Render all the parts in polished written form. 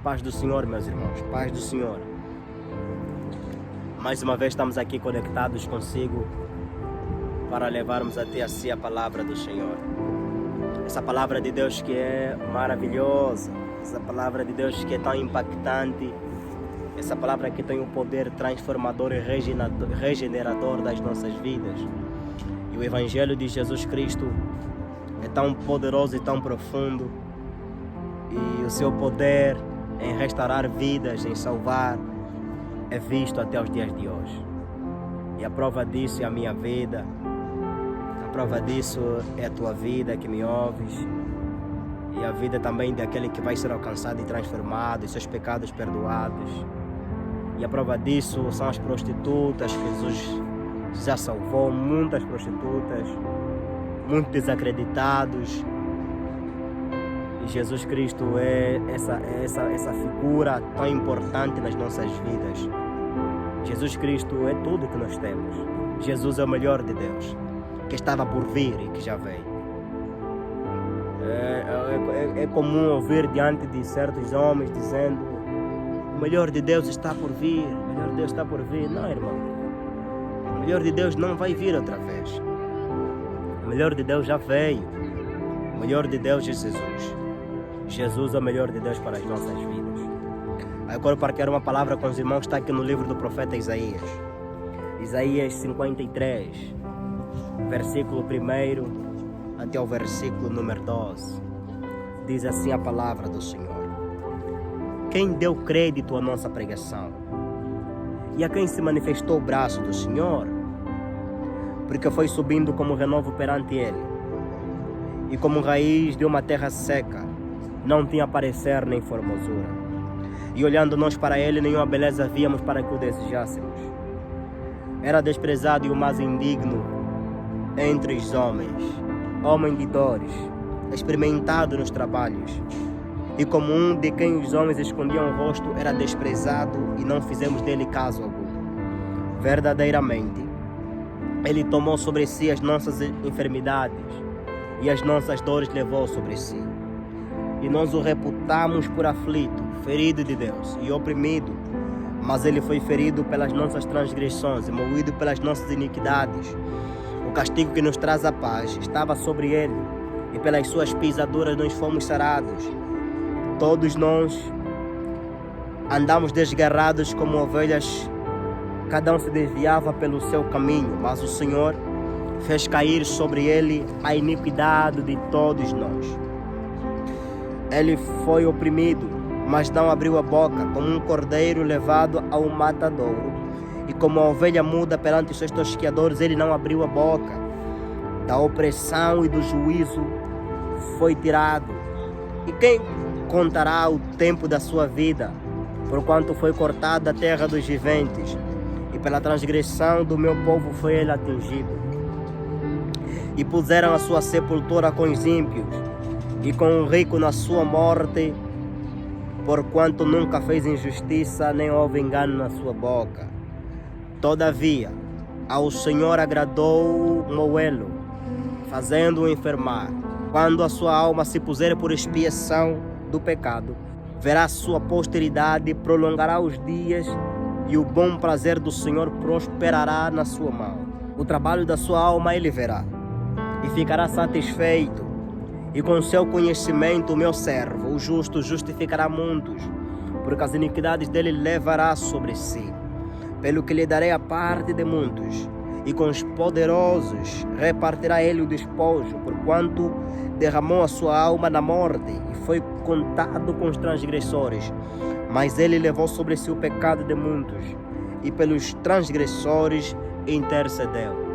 Paz do Senhor, meus irmãos, paz do Senhor. Mais uma vez estamos aqui conectados consigo para levarmos até a si a palavra do Senhor. Essa palavra de Deus que é maravilhosa, essa palavra de Deus que é tão impactante, essa palavra que tem um poder transformador e regenerador das nossas vidas. E o Evangelho de Jesus Cristo é tão poderoso e tão profundo, e o seu poder em restaurar vidas, em salvar, é visto até os dias de hoje. E a prova disso é a minha vida, a prova disso é a tua vida que me ouves, e a vida também daquele que vai ser alcançado e transformado, e seus pecados perdoados. E a prova disso são as prostitutas que Jesus já salvou, muitas prostitutas, muitos desacreditados. E Jesus Cristo é essa figura tão importante nas nossas vidas. Jesus Cristo é tudo que nós temos. Jesus é o melhor de Deus, que estava por vir e que já veio. É comum ouvir diante de certos homens dizendo: o melhor de Deus está por vir, o melhor de Deus está por vir. Não, irmão. O melhor de Deus não vai vir outra vez. O melhor de Deus já veio. O melhor de Deus é Jesus. Jesus é o melhor de Deus para as nossas vidas. Eu quero partilhar uma palavra com os irmãos que está aqui no livro do profeta Isaías. Isaías 53, versículo 1 até o versículo número 12. Diz assim a palavra do Senhor: quem deu crédito à nossa pregação? E a quem se manifestou o braço do Senhor? Porque foi subindo como renovo perante ele, e como raiz de uma terra seca, não tinha parecer nem formosura. E olhando nós para ele, nenhuma beleza víamos para que o desejássemos. Era desprezado e o mais indigno entre os homens, homem de dores, experimentado nos trabalhos, e como um de quem os homens escondiam o rosto, era desprezado e não fizemos dele caso algum. Verdadeiramente, ele tomou sobre si as nossas enfermidades e as nossas dores levou sobre si. E nós o reputamos por aflito, ferido de Deus e oprimido, mas ele foi ferido pelas nossas transgressões e moído pelas nossas iniquidades. O castigo que nos traz a paz estava sobre ele, e pelas suas pisaduras nós fomos sarados. Todos nós andamos desgarrados como ovelhas, cada um se desviava pelo seu caminho, mas o Senhor fez cair sobre ele a iniquidade de todos nós. Ele foi oprimido, mas não abriu a boca, como um cordeiro levado ao matadouro, e como a ovelha muda perante os seus tosqueadores, ele não abriu a boca. Da opressão e do juízo foi tirado. E quem contará o tempo da sua vida, porquanto foi cortada a terra dos viventes, e pela transgressão do meu povo foi ele atingido. E puseram a sua sepultura com os ímpios, e com o rico na sua morte, porquanto nunca fez injustiça, nem houve engano na sua boca. Todavia, ao Senhor agradou moê-lo, fazendo-o enfermar. Quando a sua alma se puser por expiação do pecado, verá sua posteridade, prolongará os dias, e o bom prazer do Senhor prosperará na sua mão. O trabalho da sua alma ele verá, e ficará satisfeito. E com seu conhecimento o meu servo, o justo, justificará muitos, porque as iniquidades dele levará sobre si. Pelo que lhe darei a parte de muitos, e com os poderosos repartirá ele o despojo, porquanto derramou a sua alma na morte, e foi contado com os transgressores. Mas ele levou sobre si o pecado de muitos, e pelos transgressores intercedeu.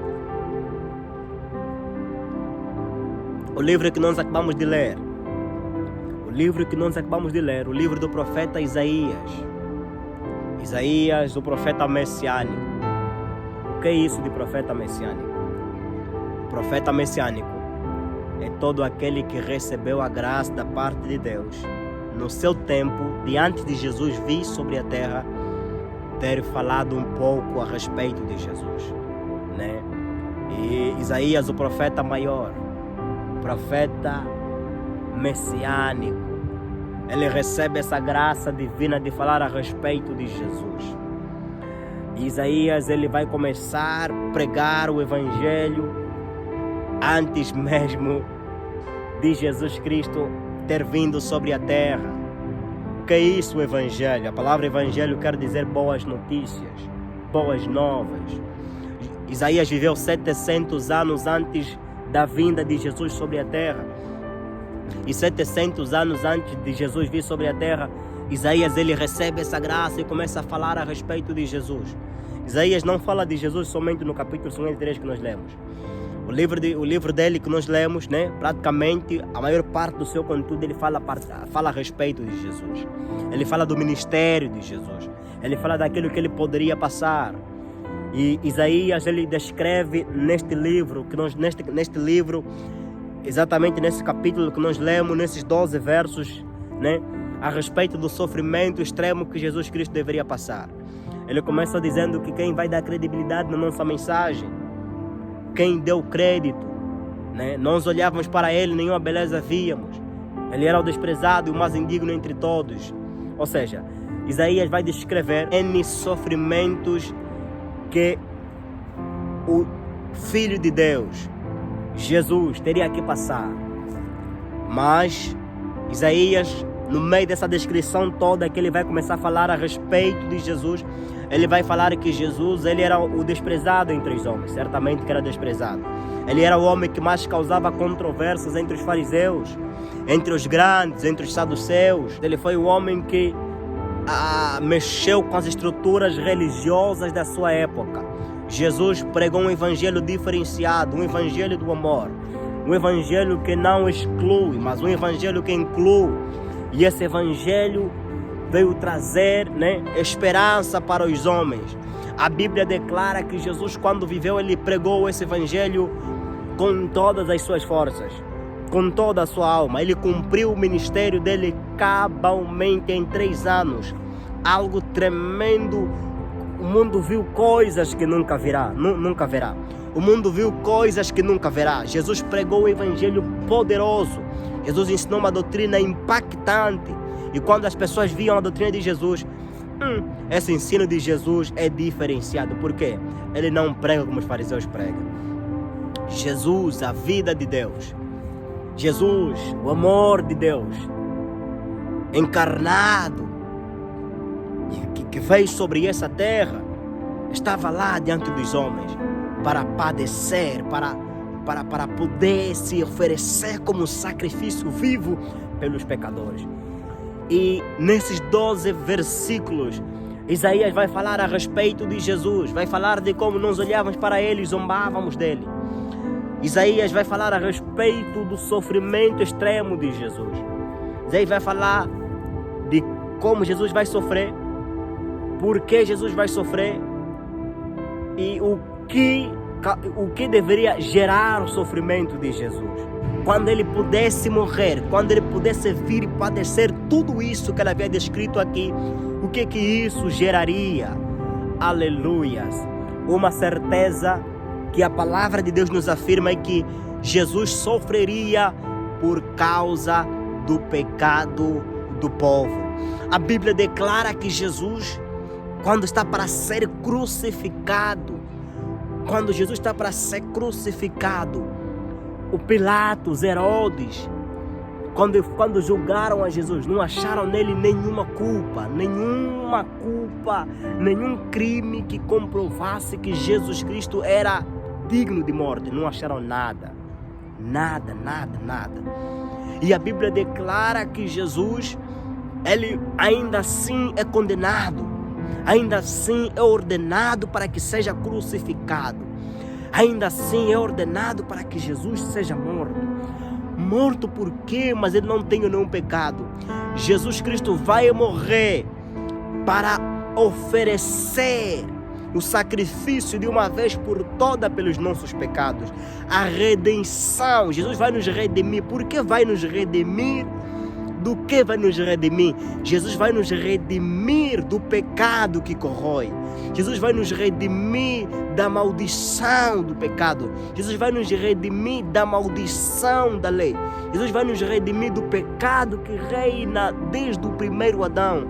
O livro que nós acabamos de ler, o livro do profeta Isaías. Isaías, o profeta messiânico. O que é isso de profeta messiânico? O profeta messiânico é todo aquele que recebeu a graça da parte de Deus no seu tempo, de antes de Jesus vir sobre a terra, ter falado um pouco a respeito de Jesus, né? E Isaías, o profeta maior, profeta messiânico, ele recebe essa graça divina de falar a respeito de Jesus. Isaías, ele vai começar a pregar o Evangelho antes mesmo de Jesus Cristo ter vindo sobre a terra. O que é isso, o Evangelho? A palavra Evangelho quer dizer boas notícias, boas novas. Isaías viveu 700 anos antes da vinda de Jesus sobre a terra. E 700 anos antes de Jesus vir sobre a terra, Isaías, ele recebe essa graça e começa a falar a respeito de Jesus. Isaías não fala de Jesus somente no capítulo 53 que nós lemos. O livro dele que nós lemos, né, praticamente a maior parte do seu conteúdo ele fala a respeito de Jesus. Ele fala do ministério de Jesus. Ele fala daquilo que ele poderia passar. E Isaías, ele descreve neste livro, neste livro, exatamente nesse capítulo que nós lemos, nesses 12 versos, né, a respeito do sofrimento extremo que Jesus Cristo deveria passar. Ele começa dizendo que quem vai dar credibilidade na nossa mensagem, quem deu crédito, né? Nós olhávamos para ele, nenhuma beleza víamos. Ele era o desprezado e o mais indigno entre todos. Ou seja, Isaías vai descrever N sofrimentos que o Filho de Deus, Jesus, teria que passar. Mas Isaías, no meio dessa descrição toda que ele vai começar a falar a respeito de Jesus, ele vai falar que Jesus, ele era o desprezado entre os homens, certamente que era desprezado. Ele era o homem que mais causava controvérsias entre os fariseus, entre os grandes, entre os saduceus. Ele foi o homem que mexeu com as estruturas religiosas da sua época. Jesus pregou um evangelho diferenciado, um evangelho do amor, um evangelho que não exclui, mas um evangelho que inclui. E esse evangelho veio trazer, né, esperança para os homens. A Bíblia declara que Jesus, quando viveu, ele pregou esse evangelho com todas as suas forças, com toda a sua alma. Ele cumpriu o ministério dele cabalmente em 3 anos. Algo tremendo. O mundo viu coisas que nunca verá. O mundo viu coisas que nunca verá. Jesus pregou um evangelho poderoso. Jesus ensinou uma doutrina impactante. E quando as pessoas viam a doutrina de Jesus, esse ensino de Jesus é diferenciado. Por quê? Ele não prega como os fariseus pregam. Jesus, a vida de Deus. Jesus, o amor de Deus, encarnado, que veio sobre essa terra, estava lá diante dos homens para padecer, para poder se oferecer como sacrifício vivo pelos pecadores. E nesses 12 versículos, Isaías vai falar a respeito de Jesus, vai falar de como nós olhávamos para ele e zombávamos dele. Isaías vai falar a respeito do sofrimento extremo de Jesus. Isaías vai falar de como Jesus vai sofrer, por que Jesus vai sofrer e o que deveria gerar o sofrimento de Jesus. Quando ele pudesse morrer, quando ele pudesse vir e padecer tudo isso que ele havia descrito aqui, o que isso geraria? Aleluias! Uma certeza que a palavra de Deus nos afirma é que Jesus sofreria por causa do pecado do povo. A Bíblia declara que Jesus, quando está para ser crucificado, quando Jesus está para ser crucificado, o Pilatos, Herodes, quando julgaram a Jesus, não acharam nele nenhuma culpa, nenhum crime que comprovasse que Jesus Cristo era digno de morte. Não acharam nada. E a Bíblia declara que Jesus, ele ainda assim é condenado, ainda assim é ordenado para que seja crucificado, ainda assim é ordenado para que Jesus seja morto. Morto por quê? Mas ele não tem nenhum pecado. Jesus Cristo vai morrer para oferecer o sacrifício de uma vez por toda pelos nossos pecados. A redenção. Jesus vai nos redimir. Por que vai nos redimir? Do que vai nos redimir? Jesus vai nos redimir do pecado que corrói. Jesus vai nos redimir da maldição do pecado. Jesus vai nos redimir da maldição da lei. Jesus vai nos redimir do pecado que reina desde o primeiro Adão.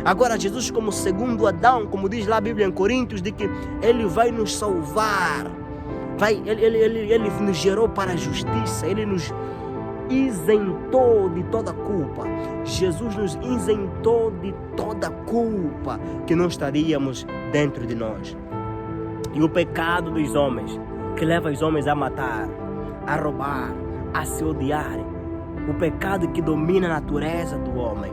Agora Jesus, como segundo Adão, como diz lá a Bíblia em Coríntios, de que Ele vai nos salvar. Ele nos gerou para a justiça. Ele nos isentou de toda culpa. Jesus nos isentou de toda culpa que não estaríamos dentro de nós. E o pecado dos homens, que leva os homens a matar, a roubar, a se odiarem, o pecado que domina a natureza do homem,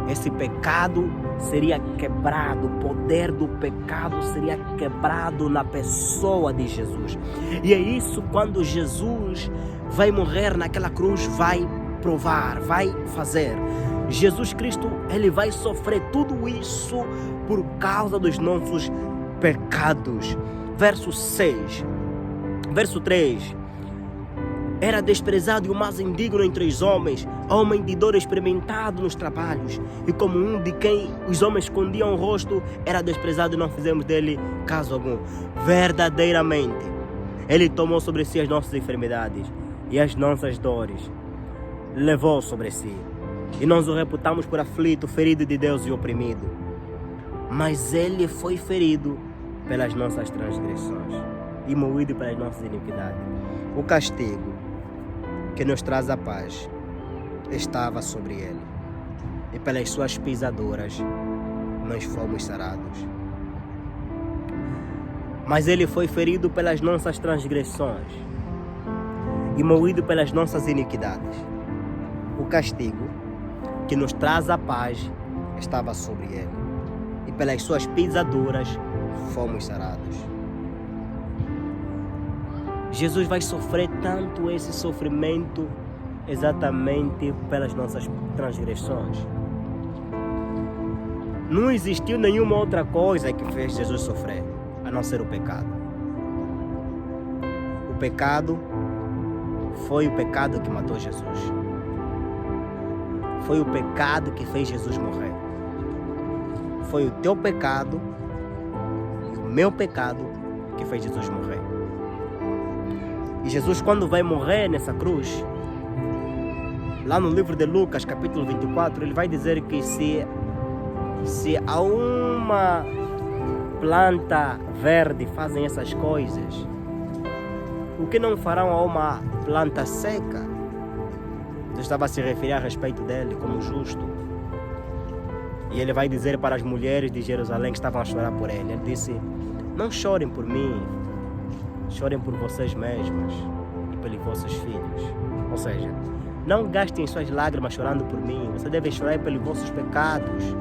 esse pecado seria quebrado, o poder do pecado seria quebrado na pessoa de Jesus. E é isso quando Jesus vai morrer naquela cruz, vai provar, vai fazer. Jesus Cristo, Ele vai sofrer tudo isso por causa dos nossos pecados. Verso 6, verso 3. Era desprezado e o mais indigno entre os homens, homem de dor experimentado nos trabalhos, e como um de quem os homens escondiam o rosto, era desprezado e não fizemos dele caso algum. Verdadeiramente, Ele tomou sobre si as nossas enfermidades e as nossas dores levou sobre si. E nós o reputamos por aflito, ferido de Deus e oprimido. Mas Ele foi ferido pelas nossas transgressões e moído pelas nossas iniquidades. O castigo que nos traz a paz estava sobre Ele, e pelas suas pisaduras nós fomos sarados. Mas Ele foi ferido pelas nossas transgressões e moído pelas nossas iniquidades. O castigo que nos traz a paz estava sobre Ele, e pelas suas pisaduras fomos sarados. Jesus vai sofrer tanto esse sofrimento exatamente pelas nossas transgressões. Não existiu nenhuma outra coisa que fez Jesus sofrer, a não ser o pecado. O pecado foi o pecado que matou Jesus. Foi o pecado que fez Jesus morrer. Foi o teu pecado e o meu pecado que fez Jesus morrer. E Jesus, quando vai morrer nessa cruz, lá no livro de Lucas, capítulo 24, ele vai dizer que se a uma planta verde fazem essas coisas, o que não farão a uma planta seca? Jesus estava a se referir a respeito dele como justo. E ele vai dizer para as mulheres de Jerusalém que estavam a chorar por ele. Ele disse: não chorem por mim, chorem por vocês mesmas e pelos vossos filhos. Ou seja, não gastem suas lágrimas chorando por mim. Vocês devem chorar pelos vossos pecados,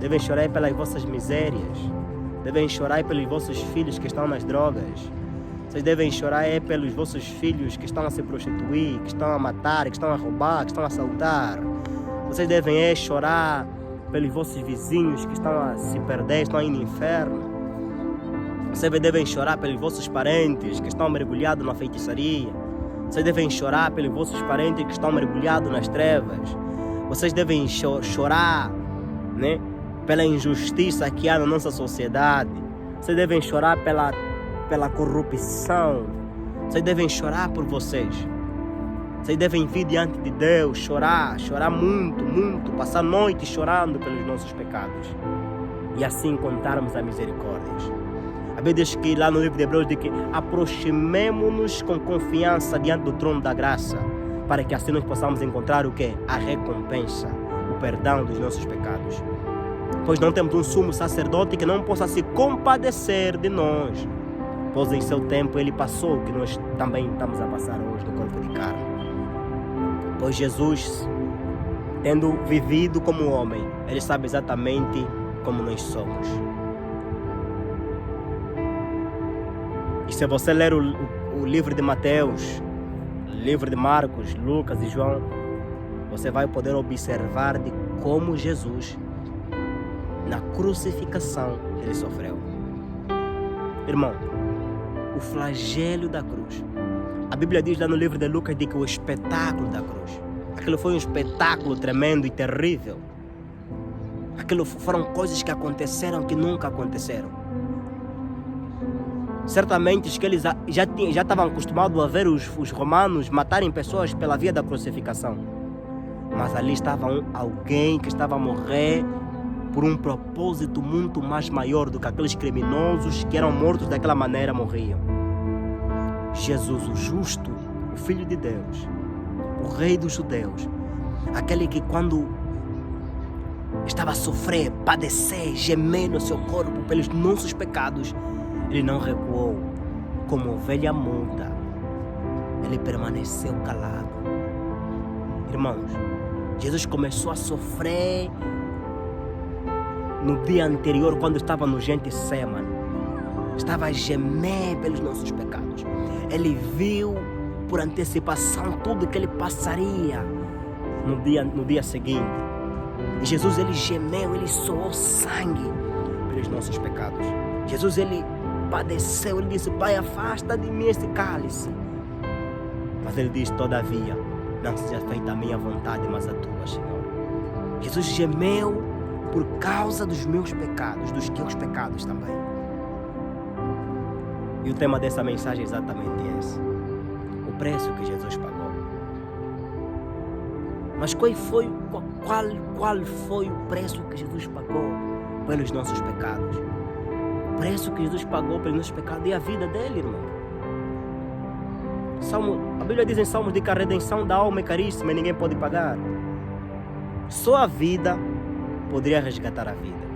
devem chorar pelas vossas misérias, devem chorar pelos vossos filhos que estão nas drogas. Vocês devem chorar pelos vossos filhos que estão a se prostituir, que estão a matar, que estão a roubar, que estão a assaltar. Vocês devem chorar pelos vossos vizinhos que estão a se perder, estão indo no inferno. Vocês devem chorar pelos vossos parentes que estão mergulhados na feitiçaria. Vocês devem chorar pelos vossos parentes que estão mergulhados nas trevas. Vocês devem chorar, né, pela injustiça que há na nossa sociedade. Vocês devem chorar pela corrupção. Vocês devem chorar por vocês. Vocês devem vir diante de Deus, chorar muito, muito, passar noite chorando pelos nossos pecados. E assim contarmos a misericórdias. A Bíblia diz que lá no livro de Hebreus diz que aproximemo-nos com confiança diante do trono da graça, para que assim nós possamos encontrar o quê? A recompensa, o perdão dos nossos pecados. Pois não temos um sumo sacerdote que não possa se compadecer de nós, pois em seu tempo ele passou o que nós também estamos a passar hoje no corpo de carne. Pois Jesus, tendo vivido como homem, ele sabe exatamente como nós somos. E se você ler o livro de Mateus, livro de Marcos, Lucas e João, você vai poder observar de como Jesus, na crucificação, ele sofreu. Irmão, o flagelo da cruz. A Bíblia diz lá no livro de Lucas que o espetáculo da cruz. Aquilo foi um espetáculo tremendo e terrível. Aquilo foram coisas que aconteceram que nunca aconteceram. Certamente que eles já estavam acostumados a ver os romanos matarem pessoas pela via da crucificação. Mas ali estava alguém que estava a morrer por um propósito muito mais maior do que aqueles criminosos que eram mortos daquela maneira morriam. Jesus, o justo, o Filho de Deus, o Rei dos Judeus, aquele que quando estava a sofrer, padecer, gemer no seu corpo pelos nossos pecados, ele não recuou. Como ovelha muda, ele permaneceu calado. Irmãos, Jesus começou a sofrer no dia anterior, quando estava no Getsemane. Estava a gemer pelos nossos pecados. Ele viu por antecipação tudo que ele passaria no dia seguinte. E Jesus, ele gemeu, ele suou sangue pelos nossos pecados. Jesus, ele padeceu, ele disse: Pai, afasta de mim esse cálice. Mas ele diz: todavia, não seja feita a minha vontade, mas a tua, Senhor. Jesus gemeu por causa dos meus pecados, dos teus pecados também. E o tema dessa mensagem é exatamente esse: o preço que Jesus pagou. Mas qual foi o preço que Jesus pagou pelos nossos pecados? O preço que Jesus pagou pelos nossos pecados é a vida dele, irmão. A Bíblia diz em Salmos de que a redenção da alma é caríssima e ninguém pode pagar. Só a vida poderia resgatar a vida.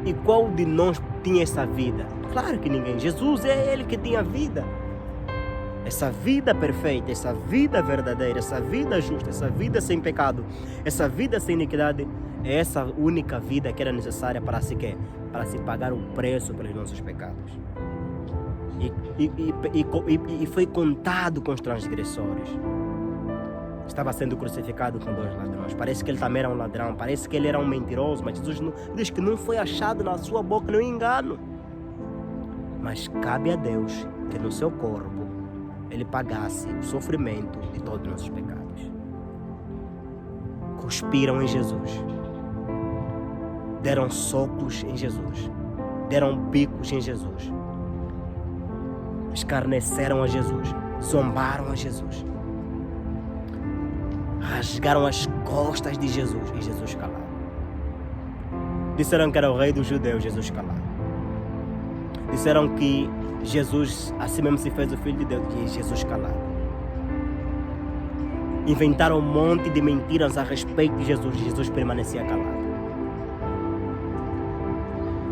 E qual de nós tinha essa vida? Claro que ninguém. Jesus é ele que tinha a vida. Essa vida perfeita, essa vida verdadeira, essa vida justa, essa vida sem pecado, essa vida sem iniquidade, é essa única vida que era necessária para se quê? Para se pagar o preço pelos nossos pecados. E foi contado com os transgressores. Estava sendo crucificado com 2 ladrões. Parece que ele também era um ladrão, parece que ele era um mentiroso, mas Jesus diz que não foi achado na sua boca nenhum engano. Mas cabe a Deus que no seu corpo ele pagasse o sofrimento de todos os nossos pecados. Cuspiram em Jesus, deram socos em Jesus, deram bicos em Jesus, escarneceram a Jesus, zombaram a Jesus, rasgaram as costas de Jesus e Jesus calado. Disseram que era o Rei dos Judeus, Jesus calado. Disseram que Jesus, assim mesmo se fez o Filho de Deus, e Jesus calado. Inventaram um monte de mentiras a respeito de Jesus, e Jesus permanecia calado.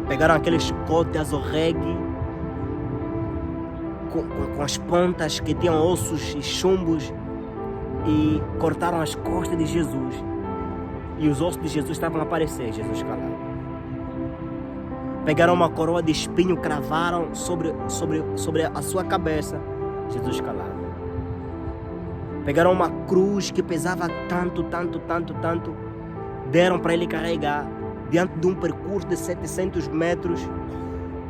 Pegaram aquele chicote azorregue com as pontas que tinham ossos e chumbos e cortaram as costas de Jesus. E os ossos de Jesus estavam a aparecer, Jesus calado. Pegaram uma coroa de espinho, cravaram sobre a sua cabeça, Jesus calado. Pegaram uma cruz que pesava tanto, deram para ele carregar diante de um percurso de 700 metros,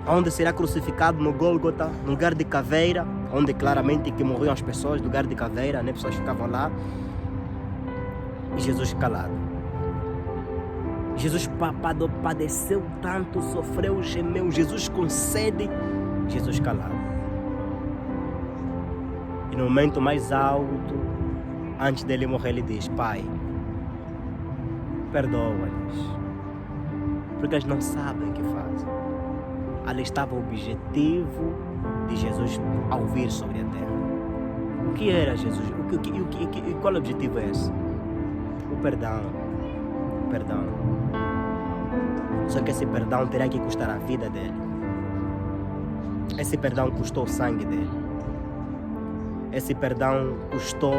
onde será crucificado no Gólgota, no lugar de caveira, onde claramente que morriam as pessoas, lugar de caveira, né? Pessoas ficavam lá. E Jesus calado. Jesus padeceu tanto, sofreu, gemeu. Jesus com sede, Jesus calado. E no momento mais alto, antes dele morrer, ele diz: Pai, perdoa-lhes, porque eles não sabem o que fazem. Ali estava o objetivo de Jesus ao vir sobre a terra. O que era Jesus? Qual objetivo é esse? O perdão. O perdão. Só que esse perdão terá que custar a vida dele. Esse perdão custou o sangue dele. Esse perdão custou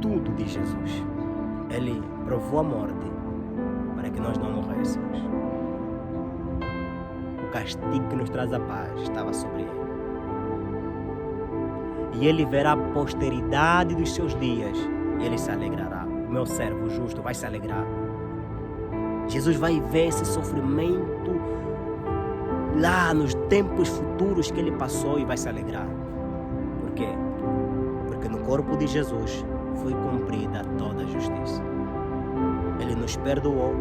tudo de Jesus. Ele provou a morte para que nós não morrêssemos. O castigo que nos traz a paz estava sobre ele. E ele verá a posteridade dos seus dias e ele se alegrará. O meu servo justo vai se alegrar. Jesus vai ver esse sofrimento lá nos tempos futuros que ele passou e vai se alegrar. Por quê? Porque no corpo de Jesus foi cumprida toda a justiça. Ele nos perdoou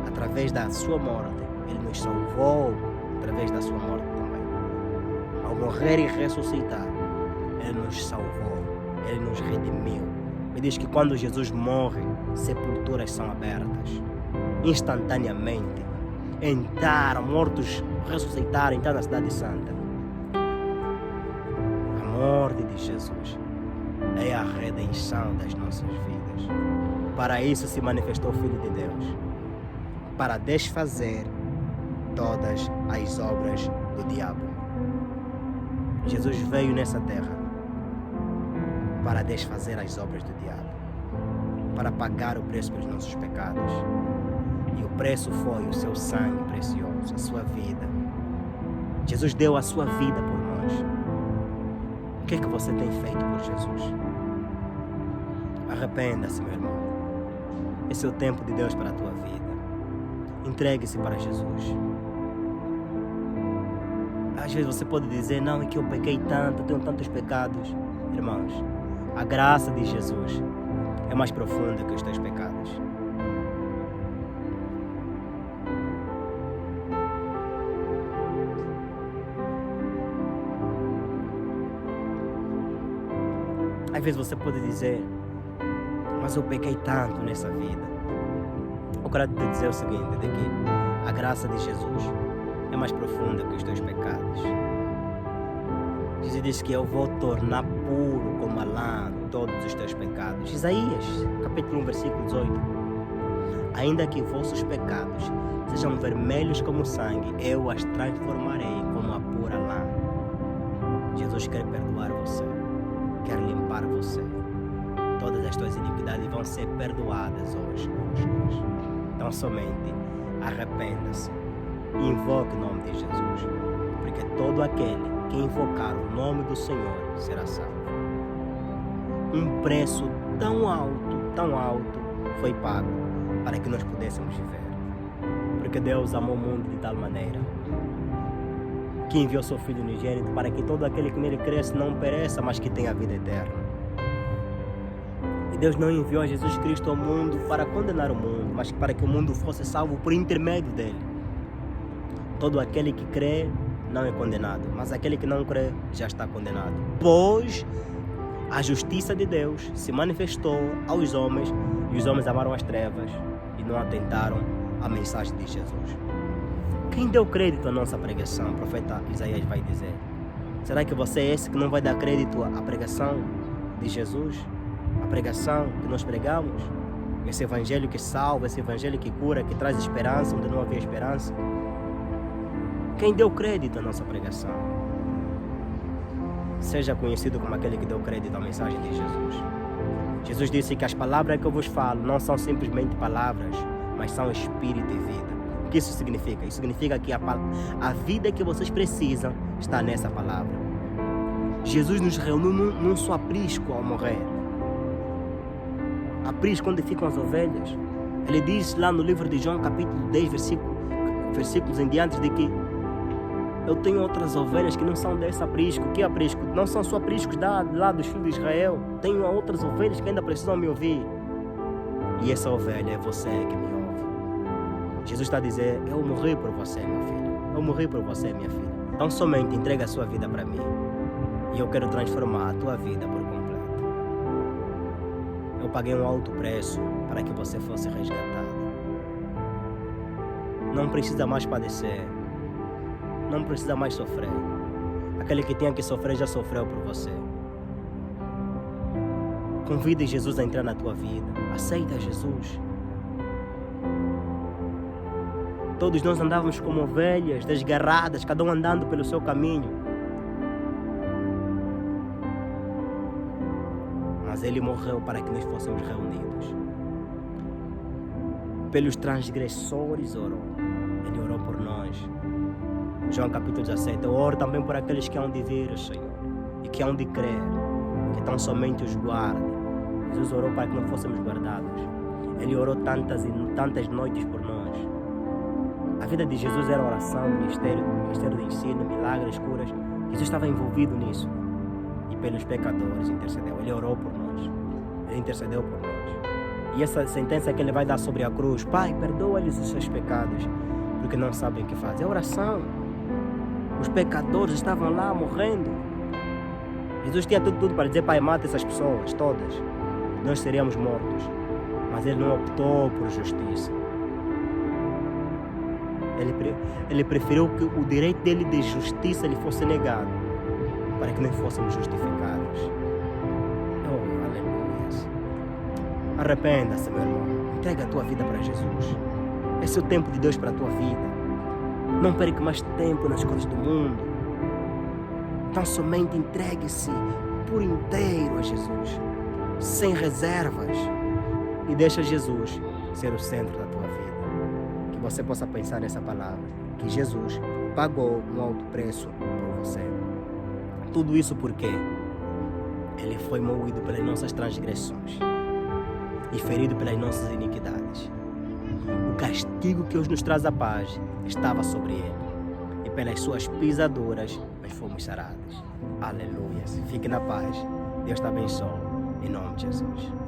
através da sua morte Ele nos salvou através da sua morte também. Ao morrer e ressuscitar, Ele nos salvou, Ele nos redimiu. Me diz que quando Jesus morre, sepulturas são abertas. Instantaneamente. Entraram, mortos ressuscitaram, entraram na cidade santa. A morte de Jesus é a redenção das nossas vidas. Para isso se manifestou o Filho de Deus, para desfazer todas as obras do diabo. Jesus veio nessa terra para desfazer as obras do diabo, para pagar o preço pelos nossos pecados. E o preço foi o seu sangue precioso, a sua vida. Jesus deu a sua vida por nós. O que é que você tem feito por Jesus? Arrependa-se, meu irmão. Esse é o tempo de Deus para a tua vida. Entregue-se para Jesus. Às vezes você pode dizer, não, é que eu pequei tanto, eu tenho tantos pecados. Irmãos, a graça de Jesus é mais profunda que os teus pecados. Às vezes você pode dizer, mas eu pequei tanto nessa vida. Eu quero te dizer o seguinte, de que a graça de Jesus é mais profunda que os teus pecados. Jesus diz que eu vou tornar puro como a lã todos os teus pecados. Isaías, capítulo 1, versículo 18. Ainda que vossos pecados sejam vermelhos como sangue, eu as transformarei como a pura lã. Jesus quer perdoar você, quer limpar você. Todas as tuas iniquidades vão ser perdoadas hoje. Então somente arrependa-se e invoque o nome de Jesus, porque todo aquele que invocar o nome do Senhor será salvo. Um preço tão alto foi pago para que nós pudéssemos viver. Porque Deus amou o mundo de tal maneira que enviou seu Filho unigênito para que todo aquele que nele cresce não pereça, mas que tenha a vida eterna. E Deus não enviou Jesus Cristo ao mundo para condenar o mundo, mas para que o mundo fosse salvo por intermédio dele. Todo aquele que crê não é condenado, mas aquele que não crê já está condenado. Pois a justiça de Deus se manifestou aos homens, e os homens amaram as trevas e não atentaram à mensagem de Jesus. Quem deu crédito à nossa pregação? O profeta Isaías vai dizer. Será que você é esse que não vai dar crédito à pregação de Jesus? A pregação que nós pregamos? Esse evangelho que salva, esse evangelho que cura, que traz esperança onde não havia esperança? Quem deu crédito à nossa pregação? Seja conhecido como aquele que deu crédito à mensagem de Jesus. Jesus disse que as palavras que eu vos falo não são simplesmente palavras, mas são espírito e vida. O que isso significa? Isso significa que a vida que vocês precisam está nessa palavra. Jesus nos reuniu num só aprisco ao morrer. Aprisco onde ficam as ovelhas. Ele diz lá no livro de João, capítulo 10, versículos em diante, de que eu tenho outras ovelhas que não são desse aprisco. Que aprisco? Não são só apriscos lá dos filhos de Israel. Tenho outras ovelhas que ainda precisam me ouvir. E essa ovelha é você que me ouve. Jesus está a dizer, eu morri por você, meu filho. Eu morri por você, minha filha. Então somente entrega a sua vida para mim. E eu quero transformar a tua vida por completo. Eu paguei um alto preço para que você fosse resgatado. Não precisa mais padecer. Não precisa mais sofrer. Aquele que tinha que sofrer já sofreu por você. Convide Jesus a entrar na tua vida. Aceita Jesus. Todos nós andávamos como ovelhas, desgarradas, cada um andando pelo seu caminho. Mas Ele morreu para que nós fôssemos reunidos. Pelos transgressores orou. Ele orou por nós. João capítulo 17. Eu oro também por aqueles que hão de vir, Senhor, e que hão de crer, que tão somente os guarde. Jesus orou para que não fôssemos guardados. Ele orou tantas noites por nós. A vida de Jesus era oração, ministério de ensino, milagres, curas. Jesus estava envolvido nisso. E pelos pecadores intercedeu. Ele orou por nós. Ele intercedeu por nós. E essa sentença que Ele vai dar sobre a cruz, Pai, perdoa-lhes os seus pecados, porque não sabem o que fazem. É oração. Os pecadores estavam lá morrendo. Jesus tinha tudo para dizer: Pai, mata essas pessoas todas, nós seríamos mortos. Mas Ele não optou por justiça. Ele preferiu que o direito dele de justiça lhe fosse negado, para que não fôssemos justificados. Oh, aleluia. Arrependa-se, meu irmão. Entrega a tua vida para Jesus. Esse é o tempo de Deus para a tua vida. Não perca mais tempo nas coisas do mundo. Então somente entregue-se por inteiro a Jesus, sem reservas, e deixa Jesus ser o centro da tua vida. Que você possa pensar nessa palavra, que Jesus pagou um alto preço por você. Tudo isso porque Ele foi moído pelas nossas transgressões e ferido pelas nossas iniquidades. O castigo que hoje nos traz a paz estava sobre Ele, e pelas suas pisaduras nós fomos sarados. Aleluia. Fique na paz. Deus te abençoe. Em nome de Jesus.